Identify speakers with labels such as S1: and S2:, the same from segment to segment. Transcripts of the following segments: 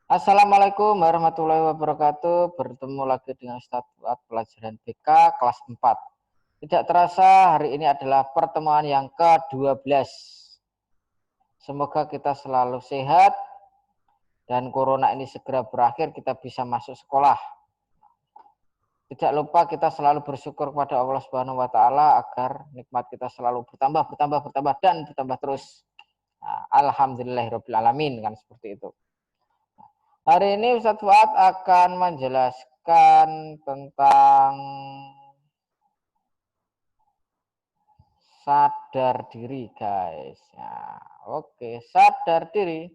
S1: Assalamualaikum warahmatullahi wabarakatuh. Bertemu lagi dengan Ustadz Fuad pelajaran BK kelas 4. Tidak terasa hari ini adalah pertemuan yang ke-12. Semoga kita selalu sehat dan corona ini segera berakhir, kita bisa masuk sekolah. Tidak lupa kita selalu bersyukur kepada Allah Subhanahu wa taala agar nikmat kita selalu bertambah dan bertambah terus. Nah, alhamdulillahirabbil alamin, kan seperti itu. Hari ini Ustadz Fuad akan menjelaskan tentang sadar diri, guys. Nah, oke, sadar diri.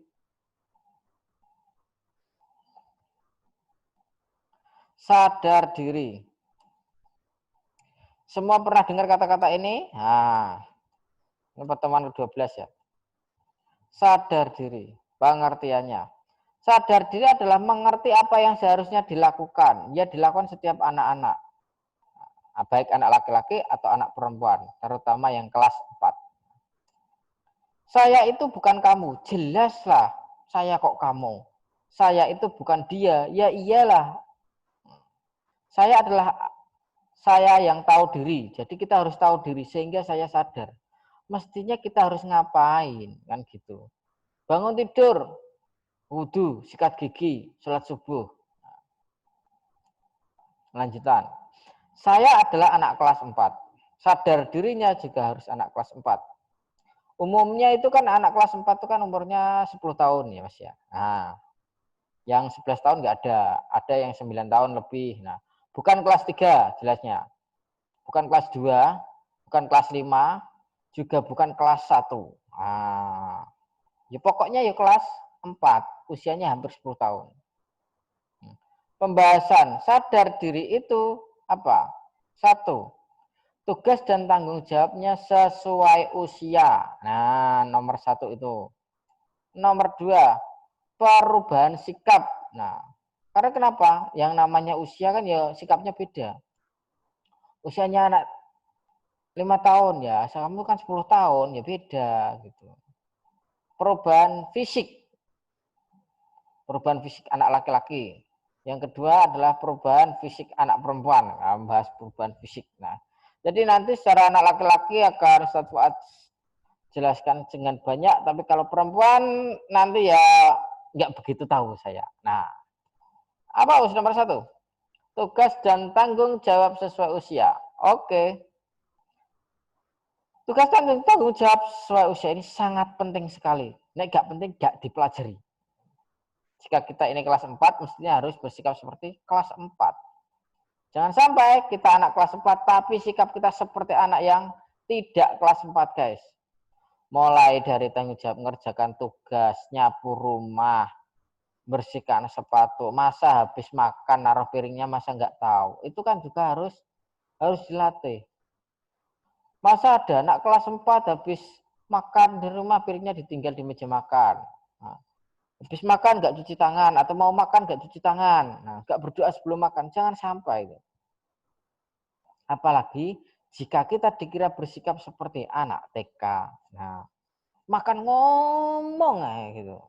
S1: Sadar diri. Semua pernah dengar kata-kata ini? Nah, ini pertemuan ke-12 ya. Sadar diri, pengertiannya. Sadar diri adalah mengerti apa yang seharusnya dilakukan. Ya, dilakukan setiap anak-anak. Baik anak laki-laki atau anak perempuan, terutama yang kelas 4. Saya itu bukan kamu, jelaslah saya kok kamu. Saya itu bukan dia, ya iyalah. Saya adalah saya yang tahu diri, jadi kita harus tahu diri sehingga saya sadar. Mestinya kita harus ngapain, kan gitu. Bangun tidur, wudhu, sikat gigi, sholat subuh. Lanjutan. Saya adalah anak kelas 4. Sadar dirinya juga harus anak kelas 4. Umumnya itu kan anak kelas 4 itu kan umurnya 10 tahun ya Mas ya. Nah, yang 11 tahun nggak ada yang 9 tahun lebih. Nah, bukan kelas 3 jelasnya. Bukan kelas 2, bukan kelas 5, juga bukan kelas 1. Nah, ya pokoknya ya kelas 4, usianya hampir 10 tahun. Pembahasan sadar diri itu apa? 1. Tugas dan tanggung jawabnya sesuai usia. Nah, nomor 1 itu. Nomor 2, perubahan sikap. Nah, karena kenapa? Yang namanya usia kan ya sikapnya beda. Usianya anak 5 tahun ya, kamu kan 10 tahun ya beda gitu. Perubahan fisik. Perubahan fisik anak laki-laki. Yang kedua adalah perubahan fisik anak perempuan. Nah, membahas perubahan fisik. Nah, jadi nanti secara anak laki-laki akan Ustadz Fuad jelaskan dengan banyak, tapi kalau perempuan nanti ya nggak begitu tahu saya. Nah, apa usia nomor 1? Tugas dan tanggung jawab sesuai usia. Oke. Tugas tanggung jawab sesuai usia ini sangat penting sekali. Nek nggak penting nggak dipelajari. Jika kita ini kelas 4, mestinya harus bersikap seperti kelas 4. Jangan sampai kita anak kelas 4, tapi sikap kita seperti anak yang tidak kelas 4, guys. Mulai dari tanggung jawab mengerjakan tugas, nyapu rumah, bersihkan sepatu, masa habis makan naruh piringnya masa nggak tahu. Itu kan juga harus dilatih. Masa ada anak kelas 4 habis makan di rumah piringnya ditinggal di meja makan. Nah, habis makan nggak cuci tangan atau mau makan nggak cuci tangan. Nah, nggak berdoa sebelum makan, jangan sampai. Apalagi jika kita dikira bersikap seperti anak TK. Nah, makan ngomong gitu.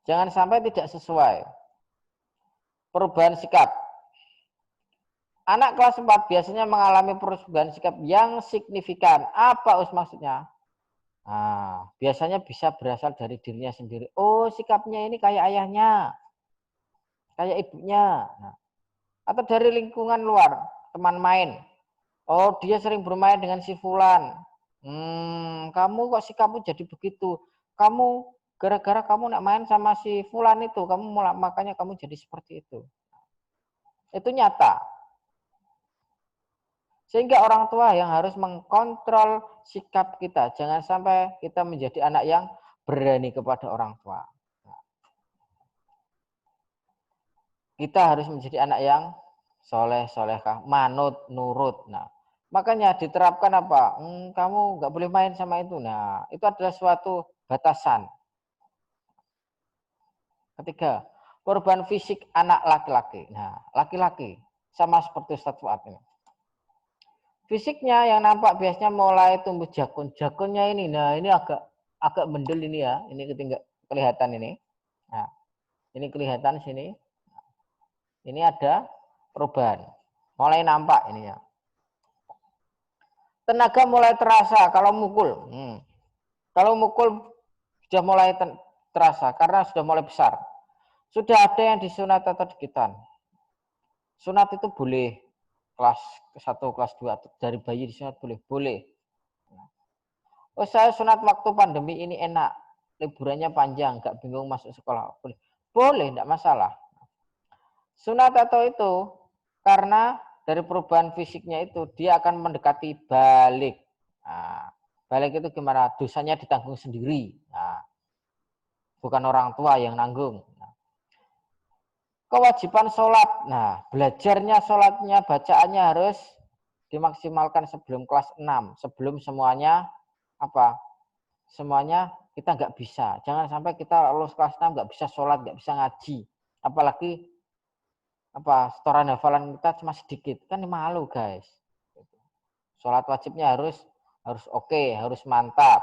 S1: Jangan sampai tidak sesuai. Perubahan sikap. Anak kelas 4 biasanya mengalami perubahan sikap yang signifikan. Apa maksudnya? Nah, biasanya bisa berasal dari dirinya sendiri. Oh, sikapnya ini kayak ayahnya, kayak ibunya. Nah, atau dari lingkungan luar, teman main. Oh, dia sering bermain dengan si fulan. Kamu kok sikapmu jadi begitu? Kamu gara-gara kamu nak main sama si fulan itu, makanya kamu jadi seperti itu. Itu nyata. Sehingga orang tua yang harus mengkontrol sikap kita. Jangan sampai kita menjadi anak yang berani kepada orang tua. Kita harus menjadi anak yang soleh, solehah, manut, nurut. Nah, makanya diterapkan apa? Kamu nggak boleh main sama itu. Nah, itu adalah suatu batasan. Ketiga, perubahan fisik anak laki-laki. Nah, laki-laki sama seperti Ustadz Fuad ini. Fisiknya yang nampak biasanya mulai tumbuh jakun. Jakunnya ini, nah ini agak mendel ini ya. Ini ketinggal kelihatan ini. Nah, Ini kelihatan sini. Ini ada perubahan. Mulai nampak ini ya. Tenaga mulai terasa kalau mukul. Kalau mukul sudah mulai terasa karena sudah mulai besar. Sudah ada yang disunat atau dikitan. Sunat itu boleh kelas 1, kelas 2 dari bayi disunat boleh. Boleh. Oh, saya sunat waktu pandemi ini enak. Liburannya panjang, nggak bingung masuk sekolah. Boleh. Boleh, enggak masalah. Sunat atau itu karena dari perubahan fisiknya itu dia akan mendekati balik. Nah, balik itu gimana? Dosanya ditanggung sendiri. Nah, bukan orang tua yang nanggung. Nah, kewajiban sholat. Nah, belajarnya sholatnya, bacaannya harus dimaksimalkan sebelum kelas 6. Sebelum semuanya apa? Semuanya kita nggak bisa. Jangan sampai kita lulus kelas 6 nggak bisa sholat, nggak bisa ngaji. Apalagi setoran hafalan kita cuma sedikit, kan malu guys. Sholat wajibnya harus oke, harus mantap.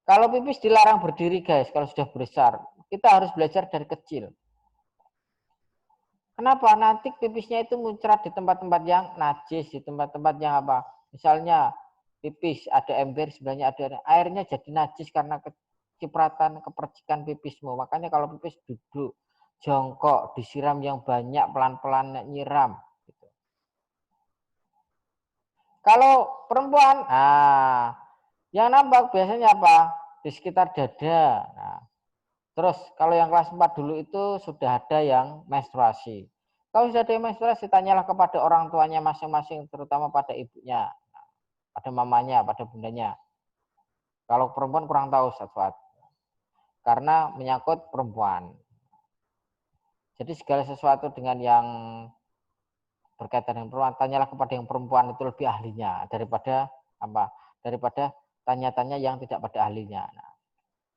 S1: Kalau pipis dilarang berdiri guys, kalau sudah besar. Kita harus belajar dari kecil. Kenapa? Nanti pipisnya itu muncrat di tempat-tempat yang najis, di tempat-tempat yang apa? Misalnya pipis ada ember, sebelahnya ada airnya jadi najis karena kecipratan, kepercikan pipismu. Makanya kalau pipis duduk, jongkok, disiram yang banyak, pelan-pelan nyiram. Gitu. Kalau perempuan, yang nampak biasanya apa? Di sekitar dada. Nah, terus kalau yang kelas 4 dulu itu sudah ada yang menstruasi. Kalau sudah ada yang menstruasi, tanyalah kepada orang tuanya masing-masing, terutama pada ibunya, pada mamanya, pada bundanya. Kalau perempuan kurang tahu Ustaz, karena menyangkut perempuan. Jadi segala sesuatu dengan yang berkaitan dengan perempuan, tanyalah kepada yang perempuan itu lebih ahlinya daripada apa? Daripada tanya-tanya yang tidak pada ahlinya. Nah,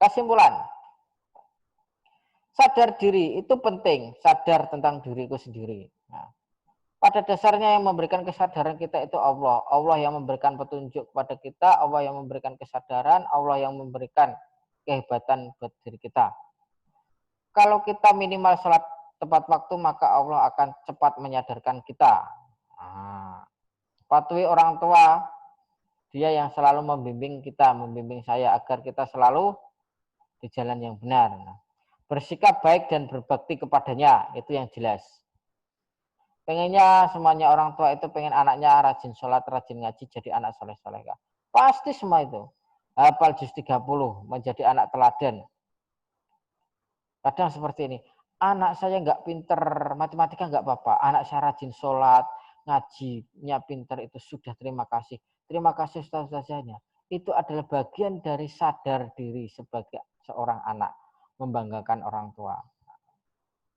S1: kesimpulan, sadar diri itu penting, sadar tentang diriku sendiri. Nah, pada dasarnya yang memberikan kesadaran kita itu Allah. Allah yang memberikan petunjuk kepada kita, Allah yang memberikan kesadaran, Allah yang memberikan kehebatan buat diri kita. Kalau kita minimal sholat tepat waktu, maka Allah akan cepat menyadarkan kita. Patuhi orang tua, dia yang selalu membimbing kita, membimbing saya agar kita selalu di jalan yang benar. Bersikap baik dan berbakti kepadanya, itu yang jelas. Pengennya semuanya orang tua itu pengen anaknya rajin sholat, rajin ngaji, jadi anak soleh-solehah. Pasti semua itu. Hafal juz 30, menjadi anak teladan. Kadang seperti ini, anak saya nggak pinter, matematika nggak apa-apa. Anak saya rajin sholat, ngajinya pinter, itu sudah terima kasih. Terima kasih ustaz-ustaznya. Itu adalah bagian dari sadar diri sebagai seorang anak. Membanggakan orang tua.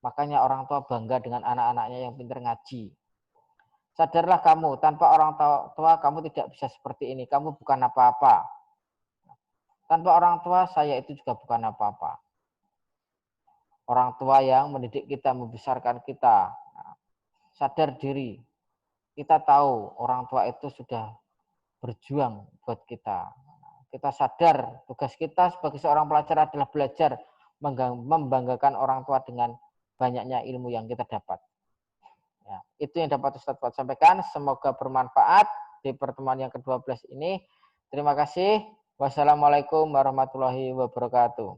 S1: Makanya orang tua bangga dengan anak-anaknya yang pinter ngaji. Sadarlah kamu, tanpa orang tua kamu tidak bisa seperti ini. Kamu bukan apa-apa. Tanpa orang tua saya itu juga bukan apa-apa. Orang tua yang mendidik kita, membesarkan kita. Sadar diri. Kita tahu orang tua itu sudah berjuang buat kita. Kita sadar tugas kita sebagai seorang pelajar adalah belajar membanggakan orang tua dengan banyaknya ilmu yang kita dapat. Ya, itu yang dapat Ustaz buat sampaikan. Semoga bermanfaat di pertemuan yang ke-12 ini. Terima kasih. Wassalamualaikum warahmatullahi wabarakatuh.